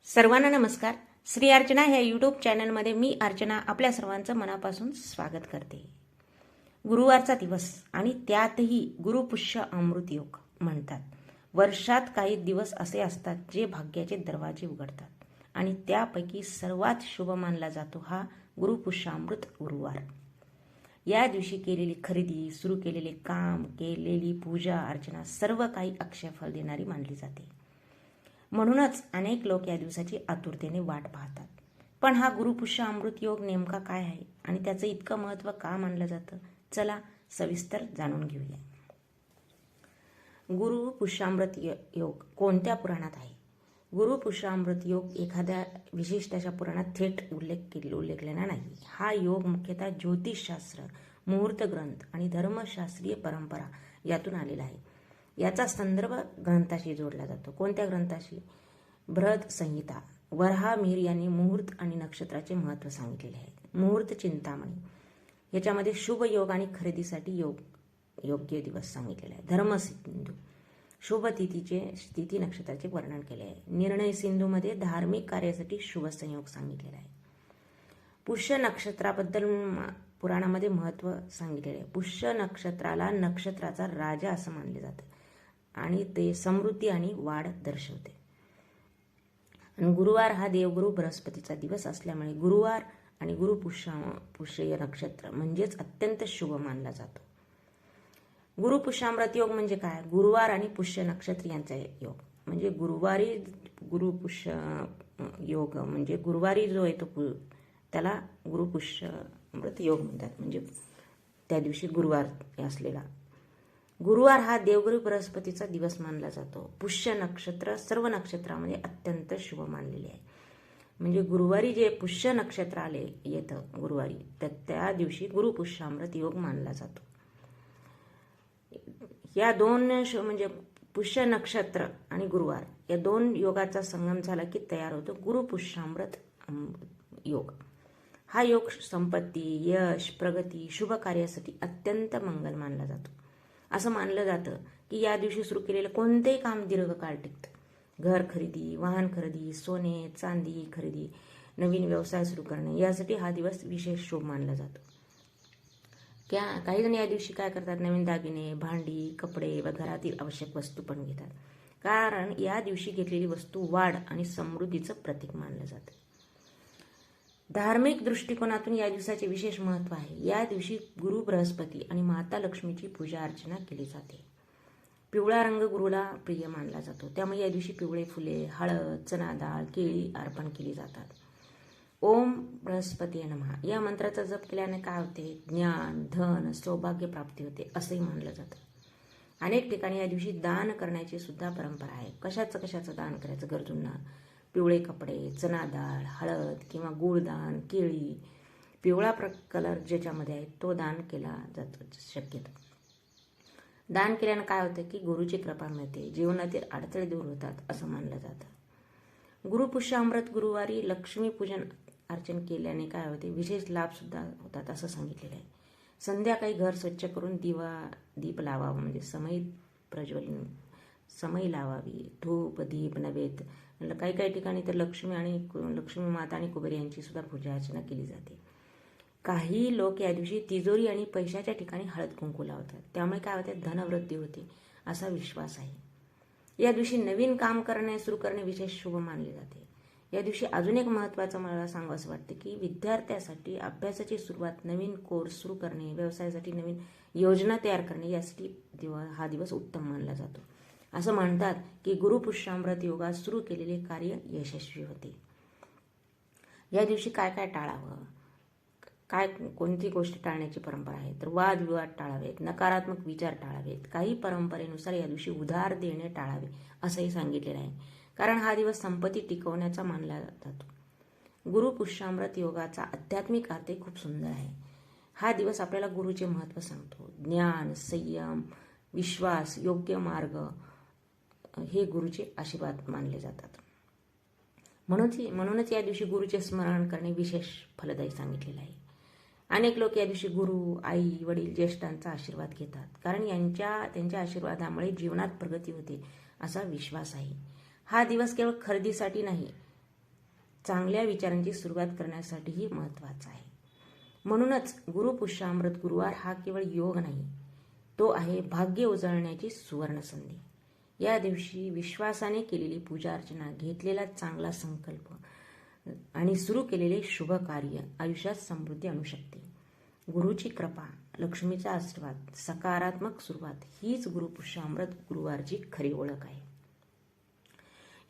सर्वांना नमस्कार. श्री अर्चना ह्या यूट्यूब चॅनलमध्ये मी अर्चना आपल्या सर्वांचं मनापासून स्वागत करते. गुरुवारचा दिवस आणि त्यातही गुरुपुष्य अमृत योग म्हणतात. वर्षात काही दिवस असे असतात जे भाग्याचे दरवाजे उघडतात आणि त्यापैकी सर्वात शुभ मानला जातो हा गुरुपुष्य अमृत गुरुवार. या दिवशी केलेली खरेदी, सुरू केलेले काम, केलेली पूजा अर्चना सर्व काही अक्षय फल देणारी मानली जाते. म्हणूनच अनेक लोक या दिवसाची आतुरतेने वाट पाहतात. पण हा गुरुपुष्य अमृत योग नेमका काय आहे आणि त्याचं इतकं महत्त्व का मानलं जातं, चला सविस्तर जाणून घेऊया. गुरुपुष्यामृत योग कोणत्या पुराणात आहे? गुरुपुष्यामृत योग एखाद्या विशिष्ट अशा पुराणात थेट उल्लेखलेला नाही. हा योग मुख्यतः ज्योतिषशास्त्र, मुहूर्त ग्रंथ आणि धर्मशास्त्रीय परंपरा यातून आलेला आहे. याचा संदर्भ ग्रंथाशी जोडला जातो. कोणत्या ग्रंथाशी? बृहद संहिता. वराह मिहिर यांनी मुहूर्त आणि नक्षत्राचे महत्त्व सांगितलेले आहे. मुहूर्त चिंतामणी याच्यामध्ये शुभ योग आणि खरेदीसाठी योग्य दिवस सांगितलेला आहे. धर्मसिंधू शुभ तिथी नक्षत्राचे वर्णन केले आहे. निर्णय सिंधूमध्ये धार्मिक कार्यासाठी शुभ संयोग सांगितलेला आहे. पुष्य नक्षत्राबद्दल पुराणामध्ये महत्त्व सांगितलेले आहे. पुष्य नक्षत्राला नक्षत्राचा राजा असं मानले जातं आणि ते समृद्धी आणि वाढ दर्शवते. आणि गुरुवार हा देवगुरु बृहस्पतीचा दिवस असल्यामुळे गुरुवार आणि गुरुपुष्य नक्षत्र म्हणजेच अत्यंत शुभ मानला जातो. गुरुपुष्यामृत योग म्हणजे काय? गुरुवार आणि पुष्य नक्षत्र यांचा योग म्हणजे गुरुवारी गुरुपुष्य योग म्हणजे गुरुवारी जो येतो त्याला गुरुपुष्यामृत योग म्हणतात. म्हणजे त्या दिवशी गुरुवार असलेला. गुरुवार हा देवगुरु बृहस्पतीचा दिवस मानला जातो. पुष्य नक्षत्र सर्व नक्षत्रामध्ये अत्यंत शुभ मानलेले आहे. म्हणजे गुरुवारी जे पुष्य नक्षत्र येतं गुरुवारी, तर त्या दिवशी गुरुपुष्यामृत योग मानला जातो. या दोन म्हणजे पुष्य नक्षत्र आणि गुरुवार या दोन योगाचा संगम झाला की तयार होतो गुरुपुष्यामृत योग. हा योग संपत्ती, यश, प्रगती, शुभ कार्यासाठी अत्यंत मंगल मानला जातो. असं मानलं जातं की या दिवशी सुरू केलेलं कोणतेही काम दीर्घकाळ टिकतं. घर खरेदी, वाहन खरेदी, सोने चांदी खरेदी, नवीन व्यवसाय सुरू करणे यासाठी हा दिवस विशेष शुभ मानला जातो. काही जण या दिवशी काय करतात? नवीन दागिने, भांडी, कपडे व घरातील आवश्यक वस्तू पण घेतात. कारण या दिवशी घेतलेली वस्तू वाढ आणि समृद्धीचं प्रतीक मानलं जातं. धार्मिक दृष्टिकोनातून या दिवसाचे विशेष महत्त्व आहे. या दिवशी गुरु बृहस्पती आणि माता लक्ष्मीची पूजा अर्चना केली जाते. पिवळा रंग गुरुला प्रिय मानला जातो, त्यामुळे या दिवशी पिवळे फुले, हळद, चना डाळ, केळी अर्पण केली जातात. ओम बृहस्पती नमः या मंत्राचा जप केल्याने काय होते? ज्ञान, धन, सौभाग्य प्राप्ती होते असंही मानलं जातं. अनेक ठिकाणी या दिवशी दान करण्याची सुद्धा परंपरा आहे. कशाचं दान करायचं? गरजूंना पिवळे कपडे, चना डाळ, हळद किंवा गुळदान, केळी, पिवळा कलर ज्याच्यामध्ये आहे तो दान केला जातो शक्यतो. दान केल्यानं काय होतं की गुरुची कृपा मिळते, जीवनातील अडथळे दूर होतात असं मानलं जातं. गुरुपुष्यामृत गुरुवारी लक्ष्मी पूजन अर्चन केल्याने काय होते? विशेष लाभ सुद्धा होतात असं सांगितलेलं आहे. संध्याकाळी घर स्वच्छ करून दीप लावावा म्हणजे समई लावावी. धूप, दीप, नैवेद्य. काही ठिकाणी तर लक्ष्मी माता आणि कुबेर यांची सुद्धा पूजा अर्चना केली जाते. काही लोक या दिवशी तिजोरी आणि पैशाच्या ठिकाणी हळद कुंकू लावतात, त्यामुळे काय होते? धनवृद्धी होते असा विश्वास आहे. या दिवशी नवीन काम सुरू करणे विशेष शुभ मानले जाते. या दिवशी अजून एक महत्त्वाचं मला सांगावंसं वाटतं की विद्यार्थ्यासाठी अभ्यासाची सुरुवात, नवीन कोर्स सुरू करणे, व्यवसायासाठी नवीन योजना तयार करणे यासाठी हा दिवस उत्तम मानला जातो. असं म्हणतात की गुरुपुष्यामृत योगात सुरू केलेले कार्य यशस्वी होते. या दिवशी काय काय टाळावं? कोणती गोष्टी टाळण्याची परंपरा आहे? तर वादविवाद टाळावेत, नकारात्मक विचार टाळावेत. काही परंपरेनुसार या दिवशी उधार देणे टाळावे असंही सांगितलेलं आहे, कारण हा दिवस संपत्ती टिकवण्याचा मानला जातो. गुरुपुष्यामृत योगाचा आध्यात्मिक अर्थ खूप सुंदर आहे. हा दिवस आपल्याला गुरुचे महत्त्व सांगतो. ज्ञान, संयम, विश्वास, योग्य मार्ग हे गुरुचे आशीर्वाद मानले जातात. म्हणूनच या दिवशी गुरुचे स्मरण करणे विशेष फलदायी सांगितलेले आहे. अनेक लोक या दिवशी गुरु, आई, वडील, ज्येष्ठांचा आशीर्वाद घेतात, कारण त्यांच्या आशीर्वादामुळे जीवनात प्रगती होते असा विश्वास आहे. हा दिवस केवळ खरेदीसाठी नाही चांगल्या विचारांची सुरुवात करण्यासाठीही महत्त्वाचा आहे. म्हणूनच गुरुपुष्यामृत गुरुवार हा केवळ योग नाही, तो आहे भाग्य उजळण्याची सुवर्ण संधी. या दिवशी विश्वासाने केलेली पूजा अर्चना, घेतलेला चांगला संकल्प आणि सुरू केलेले शुभ कार्य आयुष्यात समृद्धी आणू शकते. गुरुची कृपा, लक्ष्मीचा आशीर्वाद, सकारात्मक सुरुवात हीच गुरुपुष्यामृत गुरुवारची खरी ओळख आहे.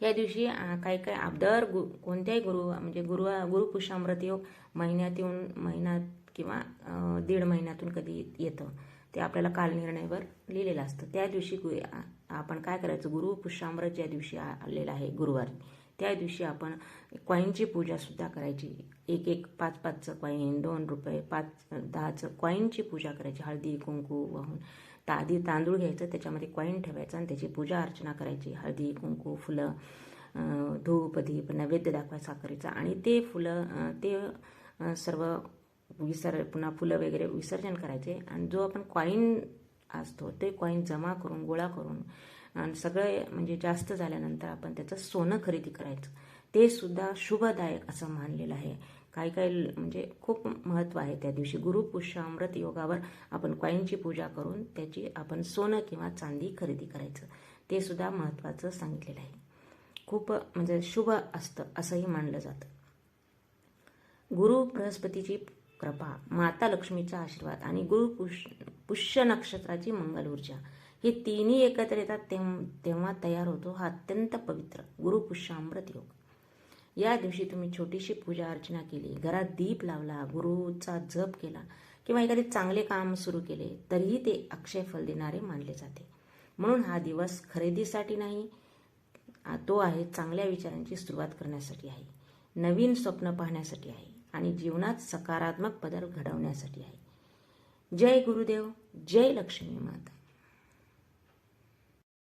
या दिवशी काही दर कोणत्याही म्हणजे गुरुपुष्यामृत योग महिन्यात किंवा 1.5 महिन्यातून कधी येतं ते आपल्याला कालनिर्णयावर लिहिलेलं असतं. त्या दिवशी आपण काय करायचं, गुरुपुष्यामृत ज्या दिवशी आलेलं आहे गुरुवार, त्या दिवशी आपण कॉईनची पूजासुद्धा करायची. 5-5चं कॉईन, 2 रुपये, 5-10चं कॉईनची पूजा करायची. हळदी कुंकू वाहून आधी तांदूळ घ्यायचं, त्याच्यामध्ये कॉईन ठेवायचं आणि त्याची पूजा अर्चना करायची. हळदी कुंकू, फुलं, धूप दीप नैवेद्य दाखवायचा करायचा आणि ते फुलं ते सर्व पुन्हा फुलं वगैरे विसर्जन करायचे. आणि जो आपण कॉईन असतो ते कॉईन जमा करून गोळा करून आणि सगळे म्हणजे जास्त झाल्यानंतर आपण त्याचं सोनं खरेदी करायचं. ते सुद्धा शुभदायक असं मानलेलं आहे. काही म्हणजे खूप महत्त्व आहे त्या दिवशी. गुरुपुष्यामृत योगावर आपण कॉईनची पूजा करून त्याची आपण सोनं किंवा चांदी खरेदी करायचं, ते सुद्धा महत्त्वाचं सांगितलेलं आहे. खूप म्हणजे शुभ असतं असंही मानलं जातं. गुरु बृहस्पतीची कृपा, माता लक्ष्मीचा आशीर्वाद आणि पुष्य नक्षत्राची मंगल ऊर्जा हे तिन्ही एकत्र येतात तेव्हा तयार होतो हा अत्यंत पवित्र गुरुपुष्यामृत योग. या दिवशी तुम्ही छोटीशी पूजा अर्चना केली, घरात दीप लावला, गुरुचा जप केला किंवा एखादे चांगले काम सुरू केले तरीही ते अक्षय फल देणारे मानले जाते. म्हणून हा दिवस खरेदीसाठी नाही, तो आहे चांगल्या विचारांची सुरुवात करण्यासाठी आहे, नवीन स्वप्न पाहण्यासाठी आहे आणि जीवनात सकारात्मक बदल घडवण्यासाठी आहे. जय गुरुदेव, जय लक्ष्मी माता.